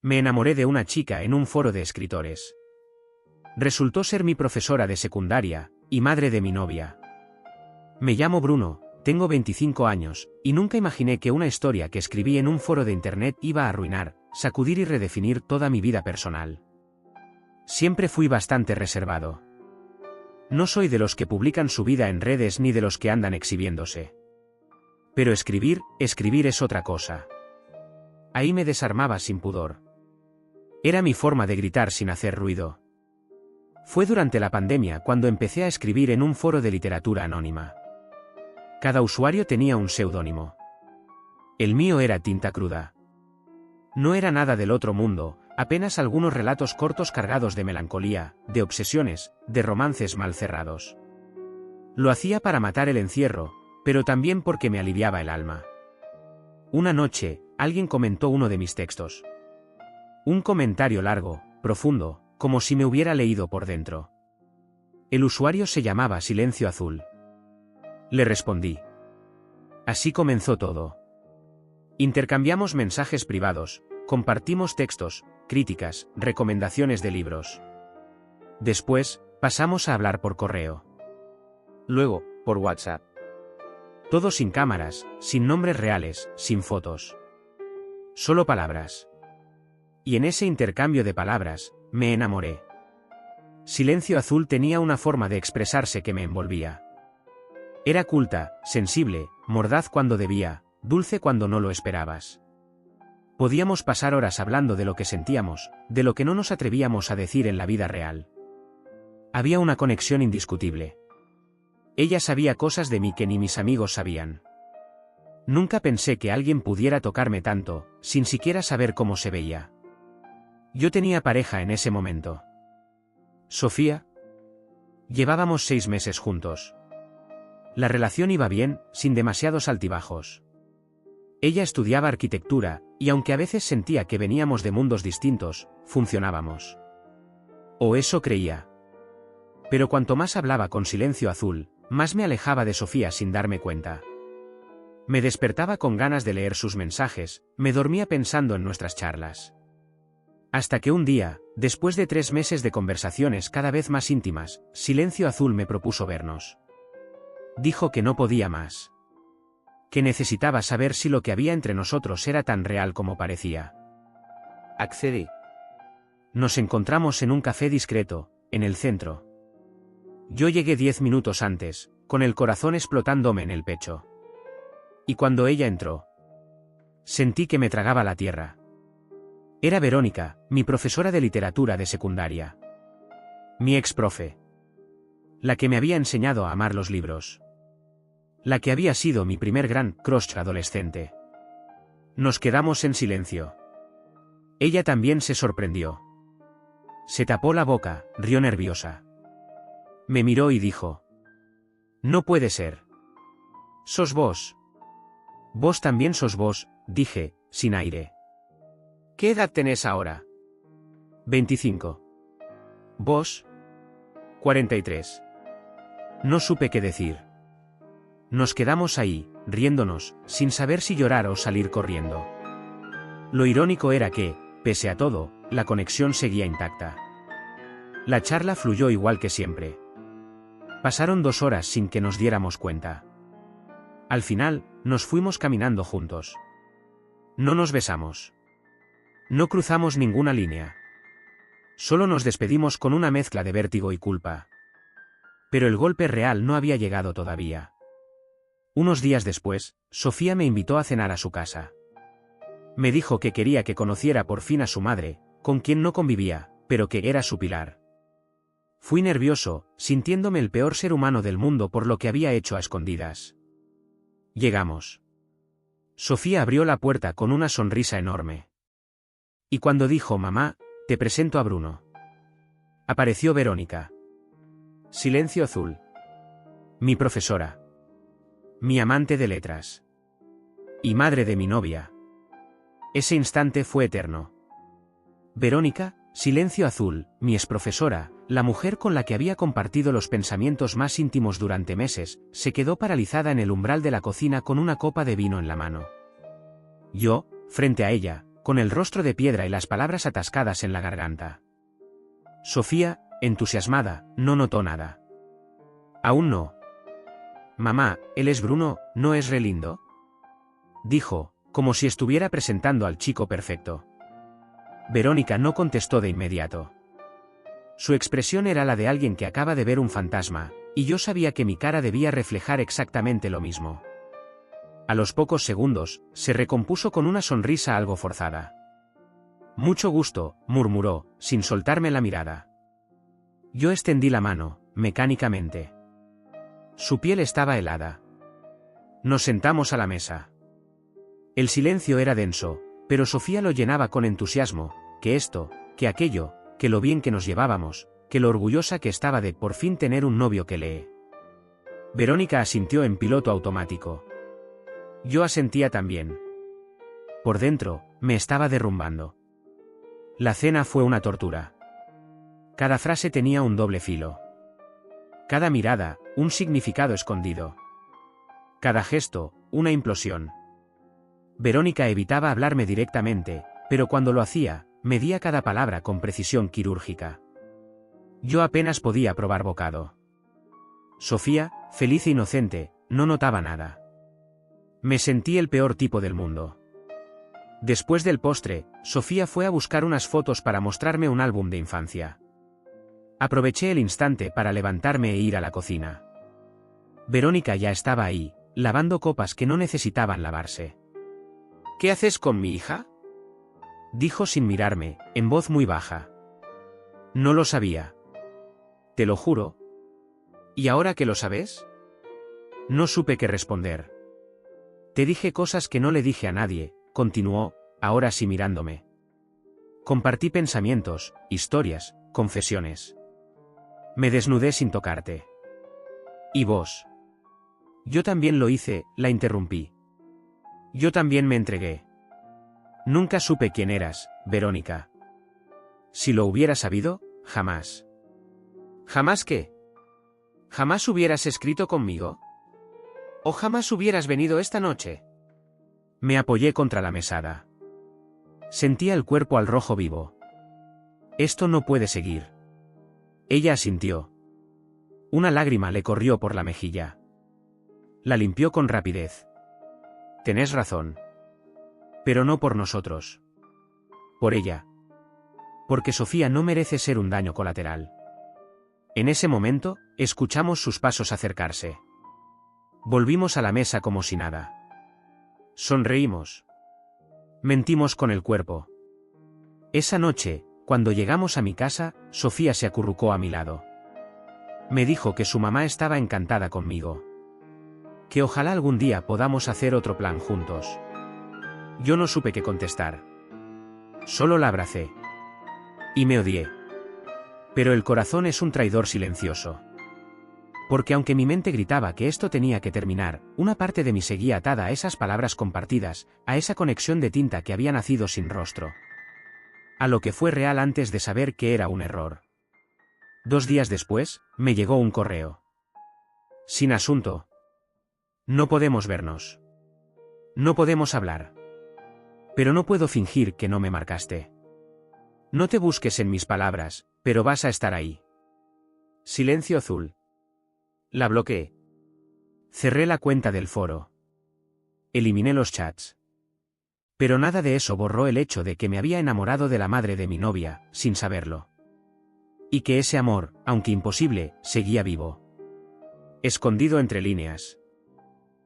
Me enamoré de una chica en un foro de escritores. Resultó ser mi profesora de secundaria, y madre de mi novia. Me llamo Bruno, tengo 25 años, y nunca imaginé que una historia que escribí en un foro de internet iba a arruinar, sacudir y redefinir toda mi vida personal. Siempre fui bastante reservado. No soy de los que publican su vida en redes ni de los que andan exhibiéndose. Pero escribir es otra cosa. Ahí me desarmaba sin pudor. Era mi forma de gritar sin hacer ruido. Fue durante la pandemia cuando empecé a escribir en un foro de literatura anónima. Cada usuario tenía un seudónimo. El mío era Tinta Cruda. No era nada del otro mundo, apenas algunos relatos cortos cargados de melancolía, de obsesiones, de romances mal cerrados. Lo hacía para matar el encierro, pero también porque me aliviaba el alma. Una noche, alguien comentó uno de mis textos. Un comentario largo, profundo, como si me hubiera leído por dentro. El usuario se llamaba Silencio Azul. Le respondí. Así comenzó todo. Intercambiamos mensajes privados, compartimos textos, críticas, recomendaciones de libros. Después, pasamos a hablar por correo. Luego, por WhatsApp. Todo sin cámaras, sin nombres reales, sin fotos. Solo palabras. Y en ese intercambio de palabras, me enamoré. Silencio Azul tenía una forma de expresarse que me envolvía. Era culta, sensible, mordaz cuando debía, dulce cuando no lo esperabas. Podíamos pasar horas hablando de lo que sentíamos, de lo que no nos atrevíamos a decir en la vida real. Había una conexión indiscutible. Ella sabía cosas de mí que ni mis amigos sabían. Nunca pensé que alguien pudiera tocarme tanto, sin siquiera saber cómo se veía. Yo tenía pareja en ese momento. Sofía. Llevábamos 6 meses juntos. La relación iba bien, sin demasiados altibajos. Ella estudiaba arquitectura, y aunque a veces sentía que veníamos de mundos distintos, funcionábamos. O eso creía. Pero cuanto más hablaba con Silencio Azul, más me alejaba de Sofía sin darme cuenta. Me despertaba con ganas de leer sus mensajes, me dormía pensando en nuestras charlas. Hasta que un día, después de 3 meses de conversaciones cada vez más íntimas, Silencio Azul me propuso vernos. Dijo que no podía más. Que necesitaba saber si lo que había entre nosotros era tan real como parecía. Accedí. Nos encontramos en un café discreto, en el centro. Yo llegué 10 minutos antes, con el corazón explotándome en el pecho. Y cuando ella entró, sentí que me tragaba la tierra. Era Verónica, mi profesora de literatura de secundaria. Mi exprofe. La que me había enseñado a amar los libros. La que había sido mi primer gran crush adolescente. Nos quedamos en silencio. Ella también se sorprendió. Se tapó la boca, rió nerviosa. Me miró y dijo: No puede ser. Sos vos. Vos también sos vos, dije, sin aire. ¿Qué edad tenés ahora? 25. ¿Vos? 43. No supe qué decir. Nos quedamos ahí, riéndonos, sin saber si llorar o salir corriendo. Lo irónico era que, pese a todo, la conexión seguía intacta. La charla fluyó igual que siempre. Pasaron 2 horas sin que nos diéramos cuenta. Al final, nos fuimos caminando juntos. No nos besamos. No cruzamos ninguna línea. Solo nos despedimos con una mezcla de vértigo y culpa. Pero el golpe real no había llegado todavía. Unos días después, Sofía me invitó a cenar a su casa. Me dijo que quería que conociera por fin a su madre, con quien no convivía, pero que era su pilar. Fui nervioso, sintiéndome el peor ser humano del mundo por lo que había hecho a escondidas. Llegamos. Sofía abrió la puerta con una sonrisa enorme. Y cuando dijo mamá, te presento a Bruno. Apareció Verónica. Silencio Azul. Mi profesora. Mi amante de letras. Y madre de mi novia. Ese instante fue eterno. Verónica, Silencio Azul, mi exprofesora, la mujer con la que había compartido los pensamientos más íntimos durante meses, se quedó paralizada en el umbral de la cocina con una copa de vino en la mano. Yo, frente a ella, con el rostro de piedra y las palabras atascadas en la garganta. Sofía, entusiasmada, no notó nada. Aún no. Mamá, él es Bruno, ¿no es re lindo?, dijo, como si estuviera presentando al chico perfecto. Verónica no contestó de inmediato. Su expresión era la de alguien que acaba de ver un fantasma, y yo sabía que mi cara debía reflejar exactamente lo mismo. A los pocos segundos, se recompuso con una sonrisa algo forzada. Mucho gusto, murmuró, sin soltarme la mirada. Yo extendí la mano, mecánicamente. Su piel estaba helada. Nos sentamos a la mesa. El silencio era denso, pero Sofía lo llenaba con entusiasmo, que esto, que aquello, que lo bien que nos llevábamos, que lo orgullosa que estaba de por fin tener un novio que lee. Verónica asintió en piloto automático. Yo asentía también. Por dentro, me estaba derrumbando. La cena fue una tortura. Cada frase tenía un doble filo. Cada mirada, un significado escondido. Cada gesto, una implosión. Verónica evitaba hablarme directamente, pero cuando lo hacía, medía cada palabra con precisión quirúrgica. Yo apenas podía probar bocado. Sofía, feliz e inocente, no notaba nada. Me sentí el peor tipo del mundo. Después del postre, Sofía fue a buscar unas fotos para mostrarme un álbum de infancia. Aproveché el instante para levantarme e ir a la cocina. Verónica ya estaba ahí, lavando copas que no necesitaban lavarse. ¿Qué haces con mi hija?, dijo sin mirarme, en voz muy baja. No lo sabía. Te lo juro. ¿Y ahora que lo sabes? No supe qué responder. Te dije cosas que no le dije a nadie, continuó, ahora sí mirándome. Compartí pensamientos, historias, confesiones. Me desnudé sin tocarte. ¿Y vos? Yo también lo hice, la interrumpí. Yo también me entregué. Nunca supe quién eras, Verónica. Si lo hubiera sabido, jamás. ¿Jamás qué? ¿Jamás hubieras escrito conmigo? ¿O jamás hubieras venido esta noche? Me apoyé contra la mesada. Sentía el cuerpo al rojo vivo. Esto no puede seguir. Ella asintió. Una lágrima le corrió por la mejilla. La limpió con rapidez. Tenés razón. Pero no por nosotros. Por ella. Porque Sofía no merece ser un daño colateral. En ese momento, escuchamos sus pasos acercarse. Volvimos a la mesa como si nada. Sonreímos. Mentimos con el cuerpo. Esa noche, cuando llegamos a mi casa, Sofía se acurrucó a mi lado. Me dijo que su mamá estaba encantada conmigo. Que ojalá algún día podamos hacer otro plan juntos. Yo no supe qué contestar. Solo la abracé. Y me odié. Pero el corazón es un traidor silencioso. Porque aunque mi mente gritaba que esto tenía que terminar, una parte de mí seguía atada a esas palabras compartidas, a esa conexión de tinta que había nacido sin rostro. A lo que fue real antes de saber que era un error. 2 días después, me llegó un correo. Sin asunto. No podemos vernos. No podemos hablar. Pero no puedo fingir que no me marcaste. No te busques en mis palabras, pero vas a estar ahí. Silencio azul. La bloqueé. Cerré la cuenta del foro. Eliminé los chats. Pero nada de eso borró el hecho de que me había enamorado de la madre de mi novia, sin saberlo. Y que ese amor, aunque imposible, seguía vivo. Escondido entre líneas.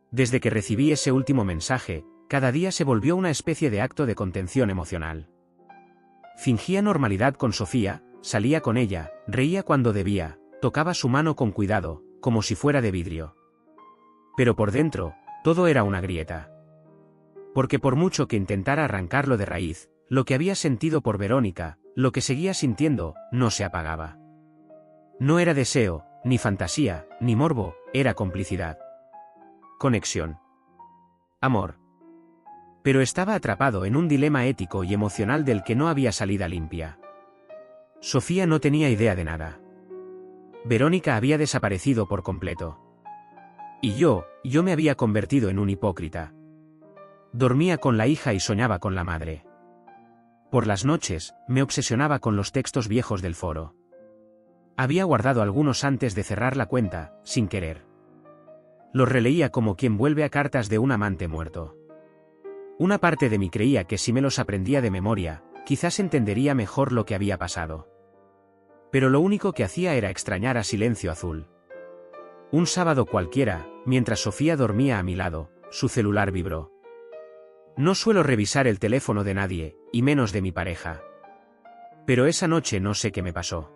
Desde que recibí ese último mensaje, cada día se volvió una especie de acto de contención emocional. Fingía normalidad con Sofía, salía con ella, reía cuando debía, tocaba su mano con cuidado, como si fuera de vidrio. Pero por dentro, todo era una grieta. Porque por mucho que intentara arrancarlo de raíz, lo que había sentido por Verónica, lo que seguía sintiendo, no se apagaba. No era deseo, ni fantasía, ni morbo, era complicidad. Conexión. Amor. Pero estaba atrapado en un dilema ético y emocional del que no había salida limpia. Sofía no tenía idea de nada. Verónica había desaparecido por completo. Y yo me había convertido en un hipócrita. Dormía con la hija y soñaba con la madre. Por las noches, me obsesionaba con los textos viejos del foro. Había guardado algunos antes de cerrar la cuenta, sin querer. Los releía como quien vuelve a cartas de un amante muerto. Una parte de mí creía que si me los aprendía de memoria, quizás entendería mejor lo que había pasado. Pero lo único que hacía era extrañar a Silencio Azul. Un sábado cualquiera, mientras Sofía dormía a mi lado, su celular vibró. No suelo revisar el teléfono de nadie, y menos de mi pareja. Pero esa noche no sé qué me pasó.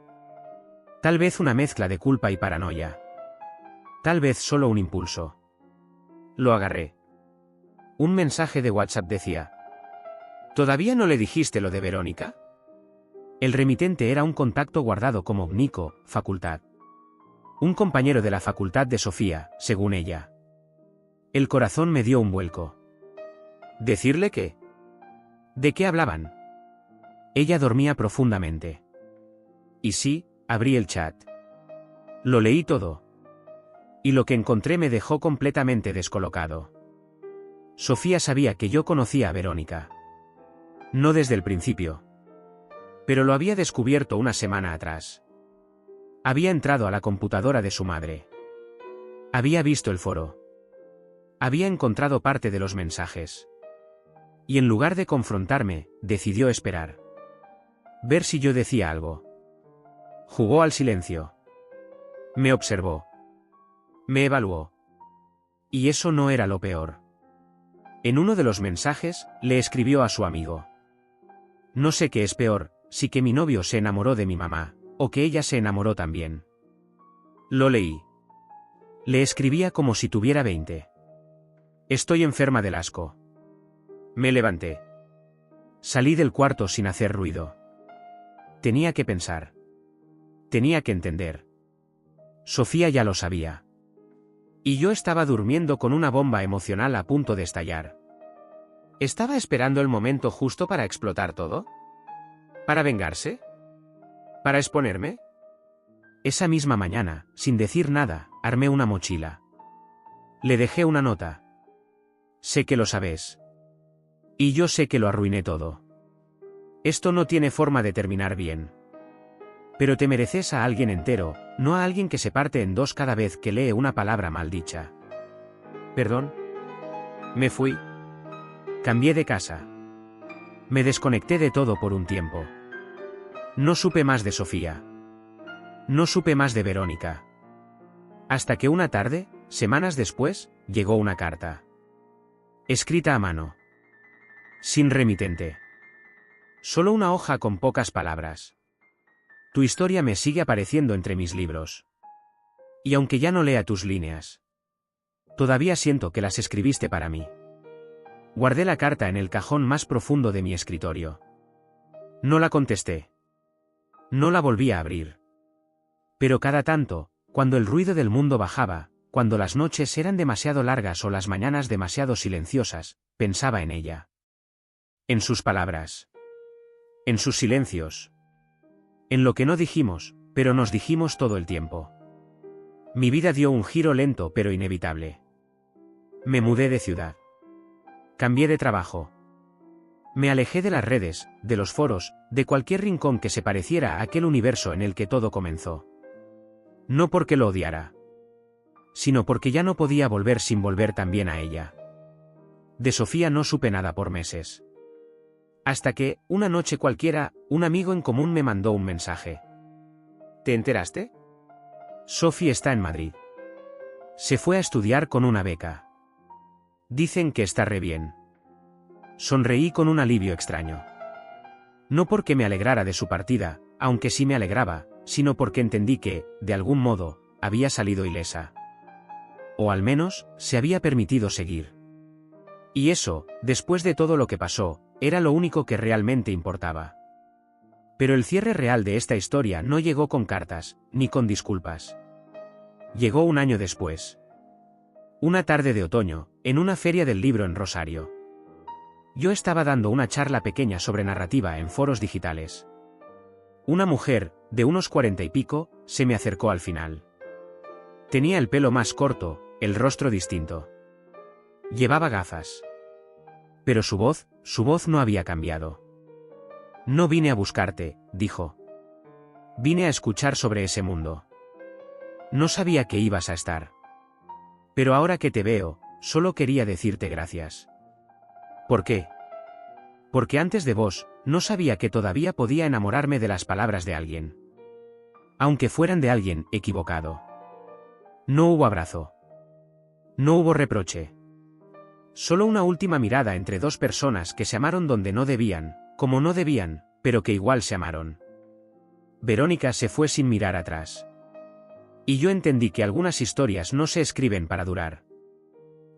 Tal vez una mezcla de culpa y paranoia. Tal vez solo un impulso. Lo agarré. Un mensaje de WhatsApp decía: ¿todavía no le dijiste lo de Verónica? El remitente era un contacto guardado como Nico, facultad. Un compañero de la facultad de Sofía, según ella. El corazón me dio un vuelco. ¿Decirle qué? ¿De qué hablaban? Ella dormía profundamente. Y sí, abrí el chat. Lo leí todo. Y lo que encontré me dejó completamente descolocado. Sofía sabía que yo conocía a Verónica. No desde el principio. Pero lo había descubierto una semana atrás. Había entrado a la computadora de su madre. Había visto el foro. Había encontrado parte de los mensajes. Y en lugar de confrontarme, decidió esperar. Ver si yo decía algo. Jugó al silencio. Me observó. Me evaluó. Y eso no era lo peor. En uno de los mensajes, le escribió a su amigo: no sé qué es peor, si que mi novio se enamoró de mi mamá, o que ella se enamoró también. Lo leí. Le escribía como si tuviera 20. Estoy enferma del asco. Me levanté. Salí del cuarto sin hacer ruido. Tenía que pensar. Tenía que entender. Sofía ya lo sabía. Y yo estaba durmiendo con una bomba emocional a punto de estallar. ¿Estaba esperando el momento justo para explotar todo? ¿Para vengarse? ¿Para exponerme? Esa misma mañana, sin decir nada, armé una mochila. Le dejé una nota. Sé que lo sabes. Y yo sé que lo arruiné todo. Esto no tiene forma de terminar bien. Pero te mereces a alguien entero, no a alguien que se parte en dos cada vez que lee una palabra maldicha. ¿Perdón? Me fui. Cambié de casa. Me desconecté de todo por un tiempo. No supe más de Sofía. No supe más de Verónica. Hasta que una tarde, semanas después, llegó una carta. Escrita a mano. Sin remitente. Solo una hoja con pocas palabras. Tu historia me sigue apareciendo entre mis libros. Y aunque ya no lea tus líneas, todavía siento que las escribiste para mí. Guardé la carta en el cajón más profundo de mi escritorio. No la contesté. No la volví a abrir. Pero cada tanto, cuando el ruido del mundo bajaba, cuando las noches eran demasiado largas o las mañanas demasiado silenciosas, pensaba en ella. En sus palabras. En sus silencios. En lo que no dijimos, pero nos dijimos todo el tiempo. Mi vida dio un giro lento pero inevitable. Me mudé de ciudad. Cambié de trabajo. Me alejé de las redes, de los foros, de cualquier rincón que se pareciera a aquel universo en el que todo comenzó. No porque lo odiara, sino porque ya no podía volver sin volver también a ella. De Sofía no supe nada por meses. Hasta que, una noche cualquiera, un amigo en común me mandó un mensaje. ¿Te enteraste? Sofía está en Madrid. Se fue a estudiar con una beca. Dicen que está re bien. Sonreí con un alivio extraño. No porque me alegrara de su partida, aunque sí me alegraba, sino porque entendí que, de algún modo, había salido ilesa. O al menos, se había permitido seguir. Y eso, después de todo lo que pasó, era lo único que realmente importaba. Pero el cierre real de esta historia no llegó con cartas, ni con disculpas. Llegó un año después. Una tarde de otoño, en una feria del libro en Rosario. Yo estaba dando una charla pequeña sobre narrativa en foros digitales. Una mujer, de unos 40 y pico, se me acercó al final. Tenía el pelo más corto, el rostro distinto. Llevaba gafas. Pero su voz no había cambiado. No vine a buscarte, dijo. Vine a escuchar sobre ese mundo. No sabía que ibas a estar. Pero ahora que te veo, solo quería decirte gracias. ¿Por qué? Porque antes de vos, no sabía que todavía podía enamorarme de las palabras de alguien. Aunque fueran de alguien equivocado. No hubo abrazo. No hubo reproche. Solo una última mirada entre dos personas que se amaron donde no debían, como no debían, pero que igual se amaron. Verónica se fue sin mirar atrás. Y yo entendí que algunas historias no se escriben para durar.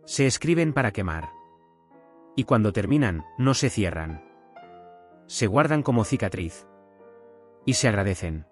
Se escriben para quemar. Y cuando terminan, no se cierran. Se guardan como cicatriz. Y se agradecen.